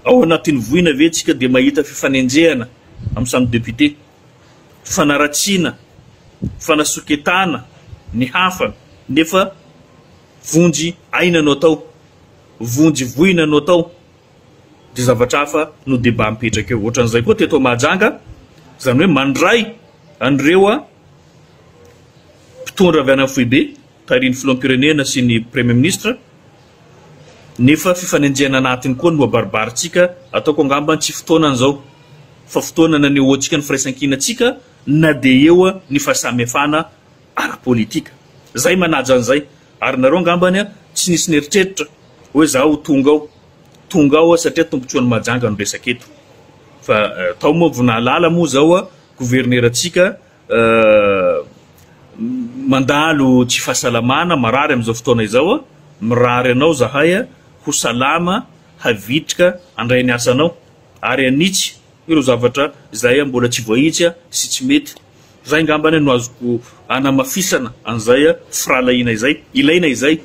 Ao anatin'ny voina ve tsika dia mahita fifanenjehana amin'ny samy député, fanaratsiana, fanasoketana ny hafa, nefa vonjy aina no atao, vonjy voina no atao, dia zavatra hafa no débat mipetraka eo. Ohatran'izay koa teto Mahajanga, zany hoe mandray an'ireo mpitondra avy any amin'ny foibe, tarihin'ny filoham-pirenena sy ny premier ministre, nefa fifanenjehana anatiny koa no abaribaritsika. Ataoko angamba tsy fotoanany zao, fa fotoanana ny ohatsika ny firaisan-kinantsika na dia eo ny fahasamihafana ara-politika. Zay manaja an'izay. Ary nareo angambany tsy nisy neritreritra hoe zaho tonga ao satria tombotsoan'ny Mahajanga no resaka eto. Fa tao moa vonalala moa zao gouverneurantsika mandalo tsy fahasalamana marary amin'izao fotoana izao. Mirary anao zahay ho salama, havitrika andray ny asanao ary anitsy ireo zavatra izay mbola tsy voahitsy sy tsy mety. Zay ngambany no azoko anamafisana an'izay firalahiana izay. Ilaina izay.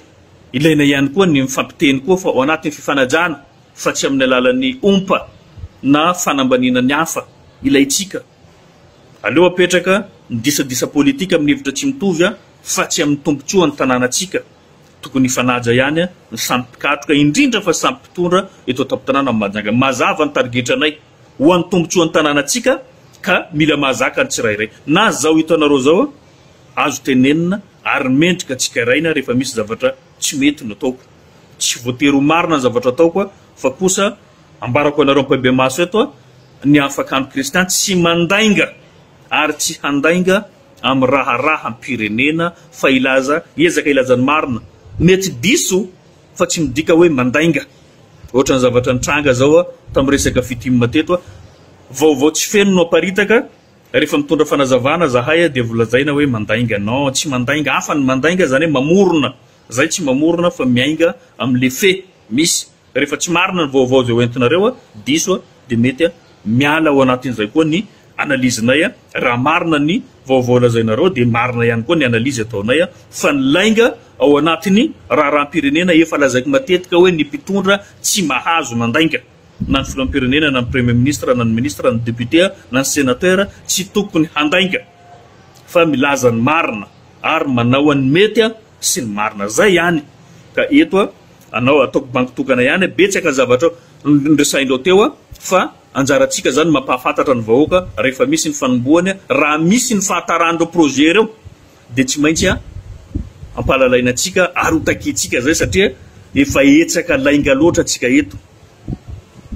Ilaina ihany koa ny mifampiteny koa fa ao anatin'ny fifanajana, fa tsy amin'ny alalan'ny ompa na fanambanina ny hafa ilaitsika. Aleo apetraka ny disadisa politika amin'ny hevitra tsy mitovy fa tsy amin'ny tombotsoa ny tanànatsika. Tokony ifanaja ihany ny samy mpikatroka, indrindra fa samy mpitondra eto an-tampon-tanàna amin'ny Mahajanga. Mazava ny targetranay ho an'ny tombotsoa ny tanànatsika, ka mila mahazaka ny tsirairay. Na zao hitanareo zao azo tenenina ary mendrika tsikaraina rehefa misy zavatra tsy mety no ataoko. Tsy voatery ho marina ny zavatra ataoko, fa kosa ambarako anareo mpabe maso eto ny afakano kristian tsy mandainga ary tsy handainga amin'ny raharaha ampirenena fa ilaza ezaka ilazany marina. Mety diso fa tsy midika hoe mandainga. Ohatra ny zavatra nitranga zao tamin'ny resaka fitimina teto, vaovao tsy feno no aparitaka, rehefa mitondra fanazavana zahay dia volazaina hoe mandainga. Non, tsy mandainga, hafa ny mandainga zany hoe mamorona zay tsy mamorona fa miainga am'le fe misy rehefa tsy marina ny vaovao zay hoentinareo diso de mety miala ao anatin'izay koa ny analizinay raha marina ny vaovao lazainareo de marina ihany koa ny analizy ataonay fa ny lainga ao anatiny raharam-pirenena efa lazaiko matetika hoe ny mpitondra tsy mahazo mandainga na ny filoham-pirenena na ny premier ministre na ny ministre na ny député na ny sénateur tsy tokony handainga fa milaza ny marina ary manao ny mety sy ny marina zay ihany ka eto anao ataoko banky tokana ihany betsaka zavatra ndresaindreo teo fa anjaratsika zany mampahafantatra ny vahoaka rehefa misy ny fanombohany raha misy ny fahatarandreo projet reo de tsy maintsy ampalalainantsika ary hotakitsika zay satria efa etsaka lainga loatra tsika eto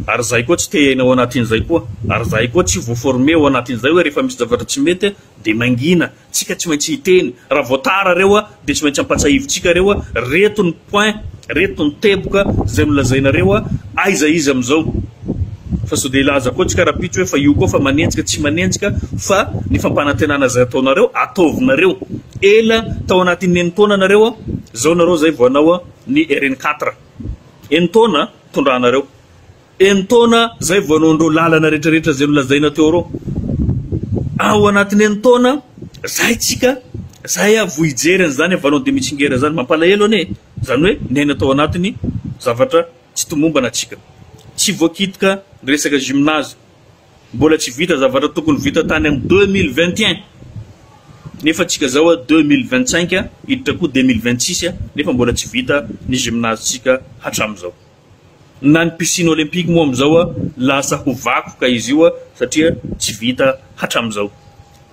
ary zay koa tsy tehaina ao anatin'izay koa ary zay koa tsy voaforme ao anatin'izay hoe rehefa misy zavatra tsy mety de mangina tsika tsy maintsy hiteny raha voatara reo de tsy maintsy ampatsahivontsika reo reto ny point reto ny teboka zay milazainareo aiza izy am'izao fa so de ilaza koa tsika rapitso hoe fa io koa fa manenjika tsy manenjika fa ny fampanantenana zay ataonareo ataovinareo ela tao anatin'ny enitaona nareo zao nareo zay voanao ny RN4 enitaona tondranareo enitaona zay voanaondreo lalana rehetrarehetra zay nolazaina teo reo ao anatin'ny enitaona zay tsika zay voijerany zany vanao de mitsingera zany mampalahelo ane zany hoe nena tao anatiny zavatra tsy tomombana tsika tsy voakitika resaka gymnase mbola tsy vita zavatra tokony vita tany am 2021 nefa tsika zao 2025 iditra koa 2026 nefa mbola tsy vita ny gymnase tsika hatram'izao na ny piscine olympique moa am'izao lasa ho vakoka izy io satria tsy vita hatram'izao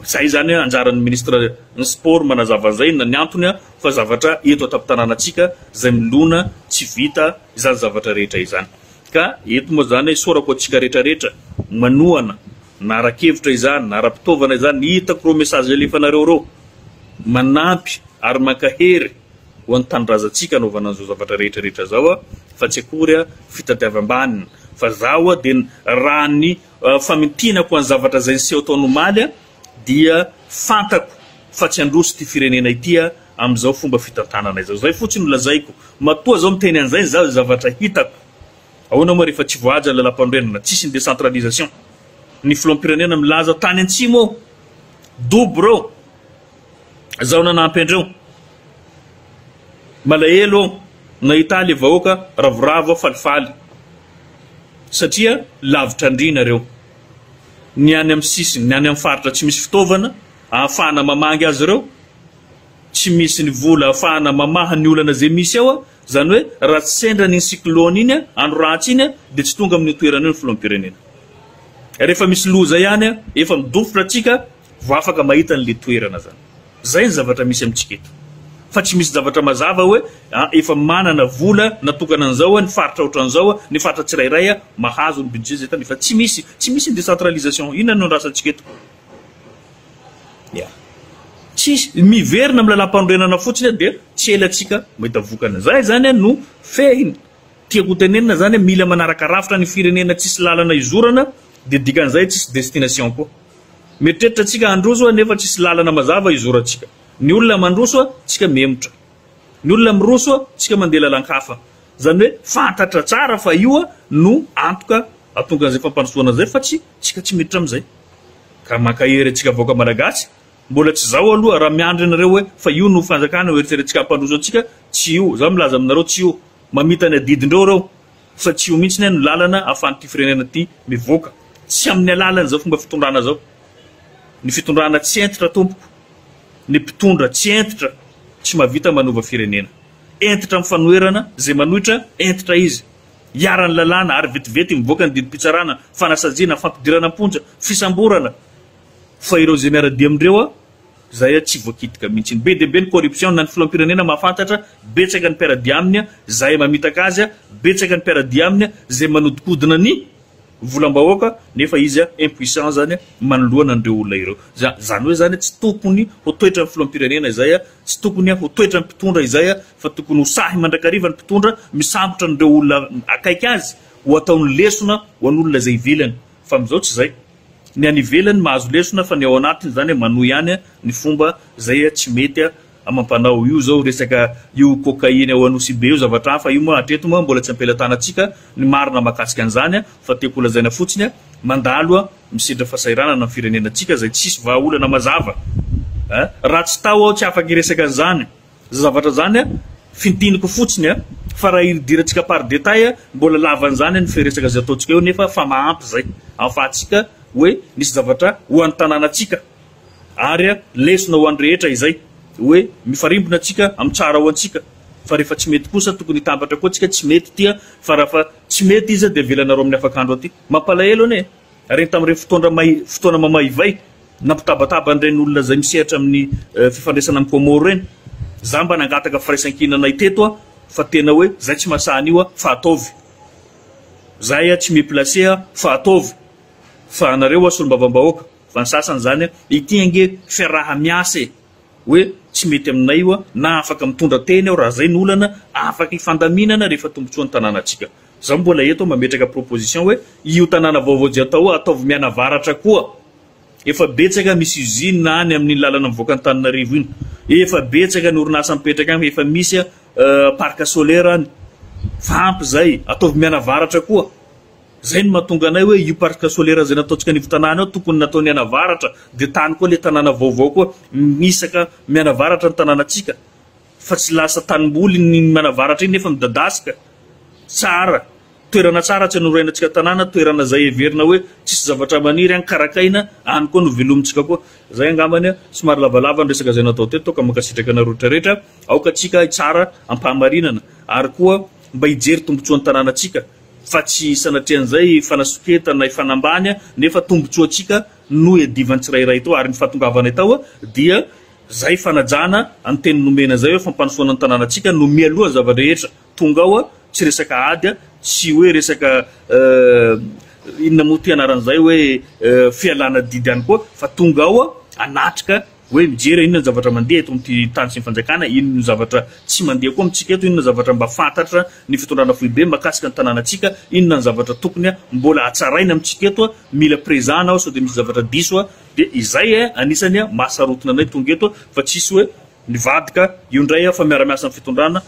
zay zany anjaran'ny ministre ny sport manazava zay na ny antony fa zavatra eto ataptananatsika zay milona tsy vita izany zavatra rehetra izany ka eto moa zany sorako atsika rehetrarehetra manoana na arakevitra izany na ara-pitaovana izany hitako reo message alefanareo reo manampy ary mankahery ho an'ny tanindrazantsika anaovana an'izao zavatra rehetrarehetra zao fa tsy akory fitadiavam-banina fa zao de raha ny famitinako any zavatra zay seho ataonomaly dia fantako fa tsy androso ty firenena ity am'izao fomba fitantanana izao zay fotsiny lazaiko matoa zao miteny an'izay zao zavatra hitako ahoana moa rehefa tsy voaja ny lalam-pandrenana tsisy ny décentralisation ny filoham-pirenena milaza tany antsimo dobo reo zao nanampy andreo malahelo nahita le vahoaka ravoravo falifaly satria lavitra andrinareo ny any am sisiny ny any am faritra tsy misy fitaovana ahafahana mamangy azy reo tsy misy ny vola ahafahana mamaha ny olana zay misy ao zany hoe raha tsy sendrany ny cyclone iny andro ratsy iny de tsy tonga amin'ny toerana io ny filoham-pirenena rehefa misy loza ihany efa midofitra atsika vo afaka mahita n'le toerana zany zay ny zavatra misy amitsika eto fa tsy misy zavatra mazava hoe efa manana vola natokana an'izao ny faritra ohatran'izao ny faritra tsirairay mahazo ny budget zay tany fa tsy misy ny décentralisation inona no rasantsika eto tsy miverina amin'ny lalam-pandrenana fotsiny de tsy elatsika mahita vokana zay zany no fehiny tiako tenenina zany mila manaraka rafitra ny firenena tsisy lalana izorana de dikan'izay tsisy destination koa mieritreritra tsika androso nefa tsisy lalana mazava izoratsika ny olona mandroso tsika memotra ny olona miroso tsika mandeha lalan-kafa zany hoe fantatra tsara fa io no antoka atonga an'izay fampanosoana zay fa tsika tsy miditra am'izay ka makahery atsika vaoaka malagasy mbola tsy zao aloha raha miandry anareo hoe fa io no fanjakana hoeritreretintsika hampandroso atsika tsy io za milaza aminareo tsy io mamita ny adidindreo reo fa tsy io mihitsy ny no lalana ahafanty firenena ty mivoaka tsy amin'ny alalany zao fomba fitondrana zao ny fitondrana tsy entitra tompoko ny mpitondra tsy entitra tsy mahavita manova firenena entitra mifanoerana zay manohitra entitra izy iarany lalàna ary vetivety mivoaka ny didim-pitsarana fanasajiana fampidirana amponja fisamborana fa ireo zay miara-dia amindreo zay tsy voakitika mihitsy be de be ny corruption na ny filoham-pirenena mahafantatra betsaka ny mpiara-dia aminy zay mamitaka azy betsaka ny mpiara-dia aminy zay manodikodina ny volam-bahoaka nefa izy impuissant zany manoloana andreo olona ireo zany hoe zany tsy tokony ho toetra ny filoham-pirenena izay tsy tokony ho toetra ny mpitondra izay fa tokony ho sahy mandrakariva ny mpitondra misambotra andreo olona akaiky azy ho ataony lesona ho an'olona zay ivelany fa am'izao tsy zay ny any ivelany mahazo lesona fa ny ao anatiny zany manohy ihany ny fomba zay tsy mety amampanao io zao resaka io cocaïne ao anosy be io zavatra hafa io moa atreto moa mbola tsy ampelatanatsika ny marina mahakasika an'izany fa tiako lazaina fotsiny mandalo misidra fahasairana na firenenantsika zay tsisy vahaolana mazava raha tsy tao ao tsy afaka iresaka an'izany zavatra zany fintiniko fotsiny fa raha idirantsika par détail mbola lavan'izany ny firesaka zay ataontsika eo nefa fa mahampy zay afahantsika hoe nisy zavatra ho an'ny tanànatsika ary lesona ho an'ny rehetra izay hoe mifarimbona atsika amin'ny tsara ho antsika fa rehefa tsy mety kosa tokony hitambatra koa tsika tsy mety tia fa raha tsy mety izy dia velanareo amin'ny afakandro aty mampalahelo ane reny tamin'ireny fotoana mamaivay nampitabataba an'ireny olona zay misehatra amin'ny fifandraisana amin'ny Komoro reny za mba nangataka firaisan-kinana iteto fa tena hoe zay tsy masahany io fa ataovy zay tsy miplace fa ataovy fa anareo solombavam-bahoaka fa ny sasany zany ity ange fiaraha miasa hoe tsy mety aminay io na afaka mitondra teny aho raha zay ny olana afaka ifandaminana rehefa tombotsoan'ny tanànatsika za mbola eto mametraka proposition hoe io tanàna vaovao zay atao ataovy mianavaratra koa efa betsaka misy usine any amin'ny lalana mivoaka ny Tananarivo iny efa betsaka ny orinasa mipetraka any efa misy parc solaire any fampy zay ataovy mianavaratra koa zay ny mahatonga anay hoe io parc solaire zay nataontsika ny tanàna ao tokony natao mianavaratra dia tany koa le tanàna vaovao koa misaka mianavaratra ny tanànatsika fa tsy lasa tanimboly ny mianavaratra iny nefa midadasika tsara toerana tsara tsy anorainantsika tanàna toerana zay everina hoe tsisy zavatra maniry any karakaina any koa no velomitsika koa zay angambany somary lavalava ny resaka zay natao teto ka makasitraka na rehetrarehetra aoka tsika tsara ampahamarinana ary koa mba hijery tombotsoan'ny tanànatsika fa tsy sanatrean'izay fanasoketana ifanambany nefa tombotsoatsika no edivan'ny tsirairay tao ary ny fahatongavanay tao dia zay fanajana any teny nomena zay hoe fampanosoana ny tanànatsika no mialoha zava-rehetra tonga ao tsy resaka ady tsy hoe resaka inona moa ty anaran'izay hoe fialana didy any koa fa tonga ao anatrika hoe mijery inona ny zavatra mandeha eto amin'ity tany sy ny fanjakana inona ny zavatra tsy mandeha koa amintsika eto inona ny zavatra mba fantatra ny fitondrana foibe makasika ny tanànatsika inona ny zavatra tokony mbola atsaraina amintsika eto mila présana ao sao dia misy zavatra diso dia izay anisany mahasarotina anay tonga eto fa tsisy hoe nivadika io ndray fa miara-miasa amin'ny fitondrana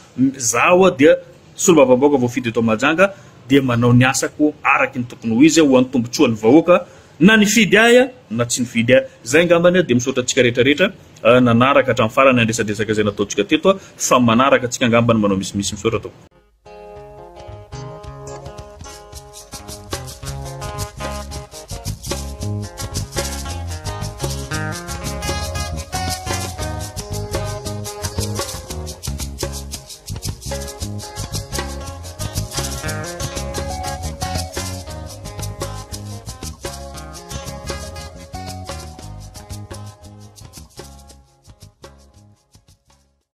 zaho dia solombavambaoaka voafidy eto Mahajanga dia manao ny asako araky ny tokony ho izy ho an'ny tombotsoan'ny vahoaka na nifidy aya na tsy nifidy aya zay ngambany dia misaotra antsika rehetrarehetra nanaraka hatramin'ny farany andresadresaka zay nataontsika teto fa manaraka antsika ngambany manao misimisy misaotra tao